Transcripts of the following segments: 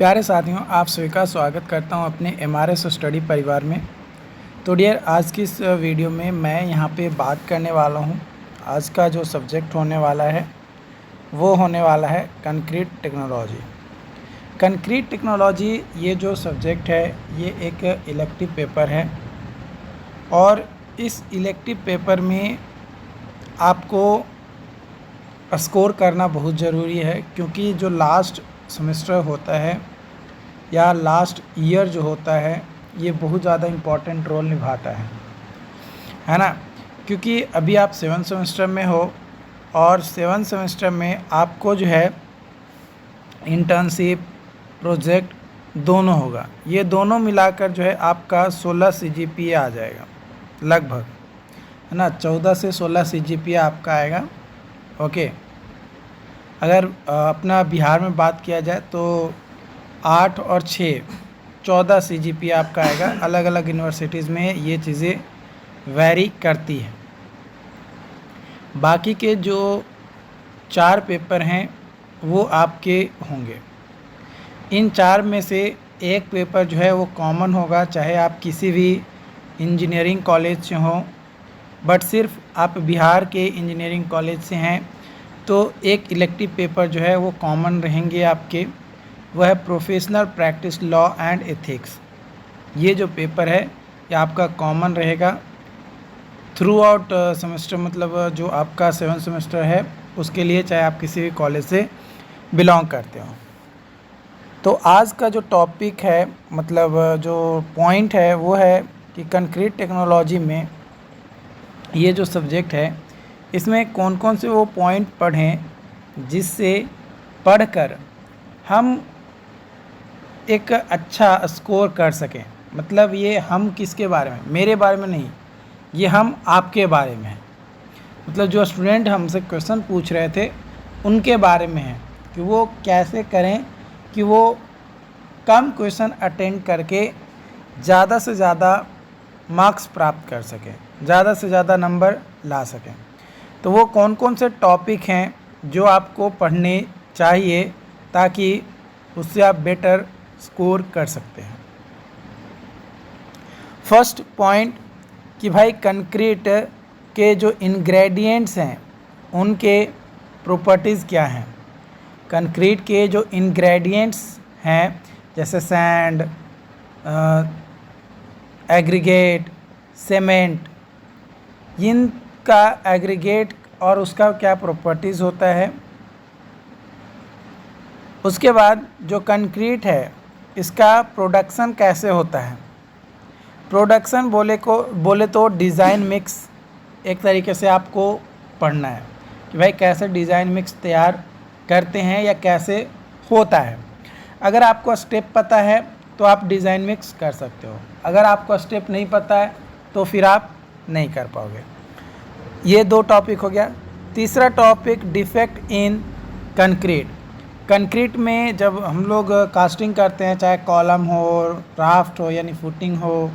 प्यारे साथियों, आप सभी का स्वागत करता हूं अपने एमआरएस स्टडी परिवार में। तो डियर, आज की इस वीडियो में मैं यहां पे बात करने वाला हूं। आज का जो सब्जेक्ट होने वाला है वो होने वाला है कंक्रीट टेक्नोलॉजी। कंक्रीट टेक्नोलॉजी ये जो सब्जेक्ट है ये एक इलेक्टिव पेपर है और इस इलेक्टिव पेपर में आपको स्कोर करना बहुत ज़रूरी है, क्योंकि जो लास्ट सेमेस्टर होता है या लास्ट ईयर जो होता है ये बहुत ज़्यादा इम्पॉर्टेंट रोल निभाता है ना। क्योंकि अभी आप 7th सेमेस्टर में हो और 7th सेमेस्टर में आपको जो है इंटर्नशिप प्रोजेक्ट दोनों होगा। ये दोनों मिलाकर जो है आपका 16 CGPA आ जाएगा लगभग, है ना। 14 से 16 CGPA आपका आएगा। ओके, अगर अपना बिहार में बात किया जाए तो 8 और 6 14 CGPA आपका आएगा। अलग अलग यूनिवर्सिटीज़ में ये चीज़ें वैरी करती है। बाकी के जो 4 पेपर हैं वो आपके होंगे। इन 4 में से एक पेपर जो है वो कॉमन होगा, चाहे आप किसी भी इंजीनियरिंग कॉलेज से हों। बट सिर्फ आप बिहार के इंजीनियरिंग कॉलेज से हैं तो एक इलेक्टिव पेपर जो है वो कॉमन रहेंगे आपके, वह है professional practice law and ethics. ये जो पेपर है ये आपका कॉमन रहेगा थ्रू आउट सेमेस्टर, मतलब जो आपका 7th सेमेस्टर है उसके लिए, चाहे आप किसी भी कॉलेज से बिलोंग करते हो। तो आज का जो टॉपिक है, मतलब जो पॉइंट है वो है कि कंक्रीट टेक्नोलॉजी में ये जो सब्जेक्ट है इसमें कौन कौन से वो पॉइंट पढ़ें जिससे पढ़कर हम एक अच्छा स्कोर कर सकें। मतलब ये हम किसके बारे में, मेरे बारे में नहीं, ये हम आपके बारे में है। मतलब जो स्टूडेंट हमसे क्वेश्चन पूछ रहे थे उनके बारे में है कि वो कैसे करें कि वो कम क्वेश्चन अटेंड करके ज़्यादा से ज़्यादा मार्क्स प्राप्त कर सकें, ज़्यादा से ज़्यादा नंबर ला सकें। तो वो कौन कौन से टॉपिक हैं जो आपको पढ़ने चाहिए ताकि उससे आप बेटर स्कोर कर सकते हैं। फर्स्ट पॉइंट कि भाई कंक्रीट के जो इंग्रेडिएंट्स हैं उनके प्रॉपर्टीज़ क्या हैं। कंक्रीट के जो इंग्रेडिएंट्स हैं जैसे सैंड, एग्रीगेट, सीमेंट, इनका एग्रीगेट और उसका क्या प्रॉपर्टीज़ होता है। उसके बाद जो कंक्रीट है इसका प्रोडक्शन कैसे होता है। प्रोडक्शन बोले तो डिज़ाइन मिक्स एक तरीके से आपको पढ़ना है कि भाई कैसे डिज़ाइन मिक्स तैयार करते हैं या कैसे होता है। अगर आपको स्टेप पता है तो आप डिज़ाइन मिक्स कर सकते हो, अगर आपको स्टेप नहीं पता है तो फिर आप नहीं कर पाओगे। ये 2 टॉपिक हो गया। तीसरा topic defect in concrete. Concrete में जब हम लोग कास्टिंग करते हैं, चाहे कॉलम हो, राफ्ट हो यानी फुटिंग हो,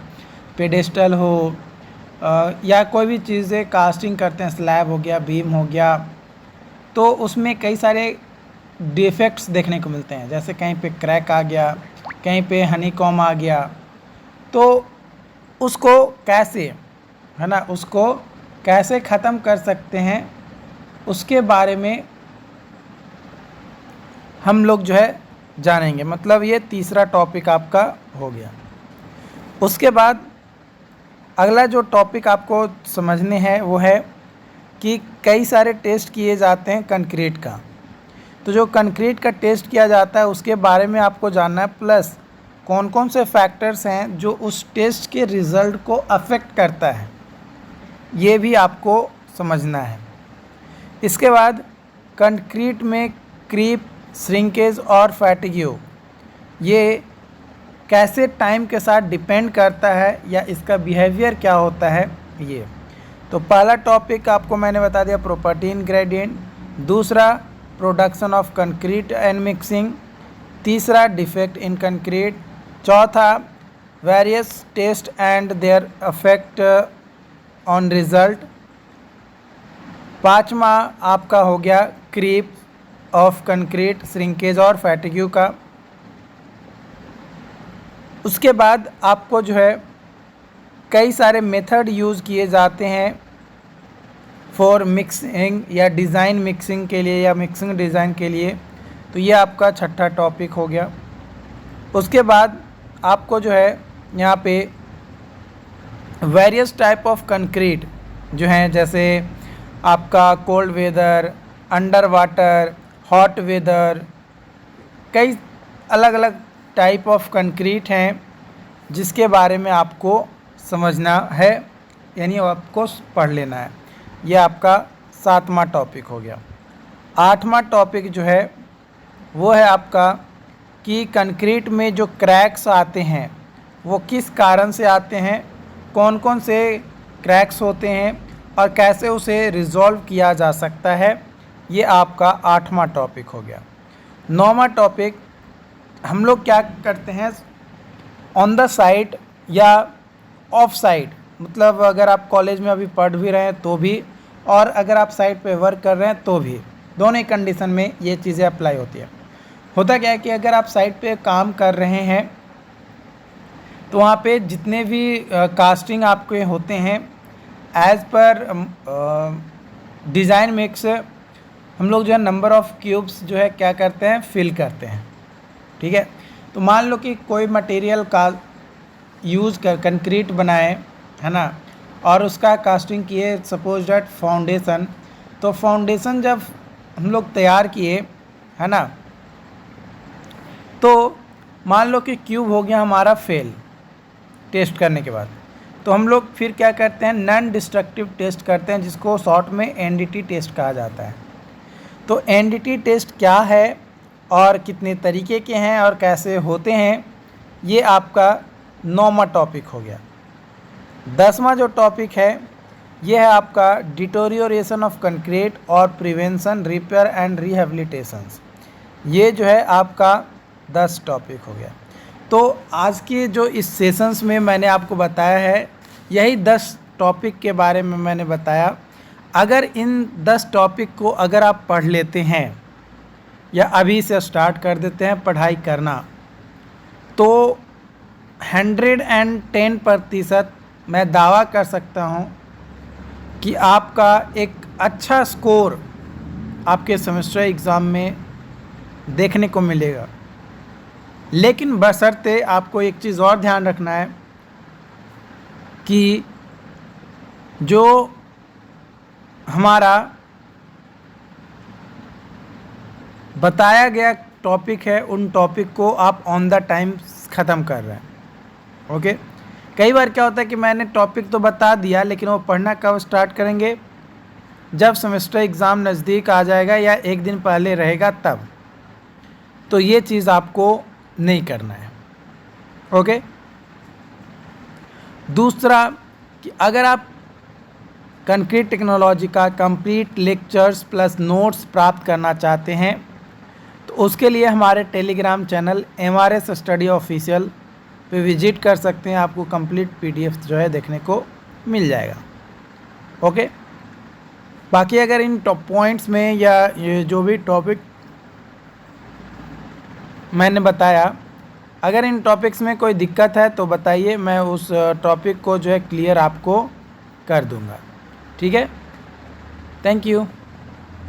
पेडेस्टल हो या कोई भी चीज़ें कास्टिंग करते हैं, स्लैब हो गया, बीम हो गया, तो उसमें कई सारे डिफेक्ट्स देखने को मिलते हैं। जैसे कहीं पे क्रैक आ गया, कहीं पे हनीकॉम आ गया, तो उसको कैसे, है ना, उसको कैसे ख़त्म कर सकते हैं उसके बारे में हम लोग जो है जानेंगे। मतलब ये तीसरा टॉपिक आपका हो गया। उसके बाद अगला जो टॉपिक आपको समझने हैं वो है कि कई सारे टेस्ट किए जाते हैं कंक्रीट का। तो जो कंक्रीट का टेस्ट किया जाता है उसके बारे में आपको जानना है, प्लस कौन कौन से फैक्टर्स हैं जो उस टेस्ट के रिज़ल्ट को अफेक्ट करता है, ये भी आपको समझना है। इसके बाद कंक्रीट में क्रीप, श्रिंकेज और फैटिग्यू ये कैसे टाइम के साथ डिपेंड करता है या इसका बिहेवियर क्या होता है ये। तो पहला टॉपिक आपको मैंने बता दिया प्रॉपर्टी इंग्रेडिएंट, दूसरा production of concrete and mixing, तीसरा डिफेक्ट इन कंक्रीट, चौथा various test and their affect on result, पाँचवा आपका हो गया क्रीप ऑफ कंक्रीट, श्रिंकेज और फैटिग्यू का, उसके बाद आपको जो है कई सारे मेथड यूज़ किए जाते हैं फॉर मिक्सिंग या डिज़ाइन मिक्सिंग के लिए या मिक्सिंग डिज़ाइन के लिए। तो ये आपका छठा टॉपिक हो गया। उसके बाद आपको जो है यहाँ पे वेरियस टाइप ऑफ कंक्रीट जो हैं, जैसे आपका cold weather, under water, hot weather, कई अलग अलग टाइप ऑफ कंक्रीट हैं जिसके बारे में आपको समझना है, यानी आपको पढ़ लेना है। यह आपका 7वां टॉपिक हो गया। 8वां टॉपिक जो है वो है आपका कि कंक्रीट में जो क्रैक्स आते हैं वो किस कारण से आते हैं, कौन कौन से क्रैक्स होते हैं और कैसे उसे रिज़ॉल्व किया जा सकता है। ये आपका 8वां टॉपिक हो गया। 9वां टॉपिक हम लोग क्या करते हैं, ऑन द साइट या ऑफ साइट, मतलब अगर आप कॉलेज में अभी पढ़ भी रहे हैं तो भी, और अगर आप साइट पे वर्क कर रहे हैं तो भी, दोनों ही कंडीशन में ये चीज़ें अप्लाई होती है। होता क्या है कि अगर आप साइट पे काम कर रहे हैं तो वहाँ पे जितने भी कास्टिंग आपके होते हैं एज़ पर डिज़ाइन मिक्स, हम लोग जो है नंबर ऑफ़ क्यूब्स जो है क्या करते हैं, फिल करते हैं। ठीक है, तो मान लो कि कोई मटेरियल का यूज़ कर कंक्रीट बनाए, है ना, और उसका कास्टिंग किए, सपोज डैट फाउंडेशन। तो फाउंडेशन जब हम लोग तैयार किए, है ना, तो मान लो कि क्यूब हो गया हमारा फेल टेस्ट करने के बाद, तो हम लोग फिर क्या करते हैं, नॉन डिस्ट्रक्टिव टेस्ट करते हैं, जिसको शॉर्ट में एनडीटी टेस्ट कहा जाता है। तो एनडीटी टेस्ट क्या है और कितने तरीके के हैं और कैसे होते हैं, ये आपका 9वां टॉपिक हो गया। 10वां जो टॉपिक है ये है आपका डिटोरियोरेशन ऑफ कंक्रीट और प्रिवेंशन, रिपेयर एंड रिहेबिलिटेशंस। ये जो है आपका 10 टॉपिक हो गया। तो आज के जो इस सेशंस में मैंने आपको बताया है, यही 10 टॉपिक के बारे में मैंने बताया। अगर इन 10 टॉपिक को अगर आप पढ़ लेते हैं या अभी से स्टार्ट कर देते हैं पढ़ाई करना, तो 110% मैं दावा कर सकता हूँ कि आपका एक अच्छा स्कोर आपके सेमेस्टर एग्ज़ाम में देखने को मिलेगा। लेकिन बशर्ते आपको एक चीज़ और ध्यान रखना है कि जो हमारा बताया गया टॉपिक है उन टॉपिक को आप ऑन द टाइम ख़त्म कर रहे हैं। ओके, कई बार क्या होता है कि मैंने टॉपिक तो बता दिया, लेकिन वो पढ़ना कब स्टार्ट करेंगे, जब सेमेस्टर एग्ज़ाम नज़दीक आ जाएगा या एक दिन पहले रहेगा तब। तो ये चीज़ आपको नहीं करना है। ओके, दूसरा कि अगर आप कंक्रीट टेक्नोलॉजी का कंप्लीट लेक्चर्स प्लस नोट्स प्राप्त करना चाहते हैं तो उसके लिए हमारे Telegram channel MRS study official पे विजिट कर सकते हैं। आपको कंप्लीट PDF जो है देखने को मिल जाएगा। ओके, बाकी अगर इन टॉप पॉइंट्स में या ये जो भी टॉपिक मैंने बताया, अगर इन टॉपिक्स में कोई दिक्कत है तो बताइए, मैं उस टॉपिक को जो है क्लियर आपको कर दूंगा। ठीक है, थैंक यू।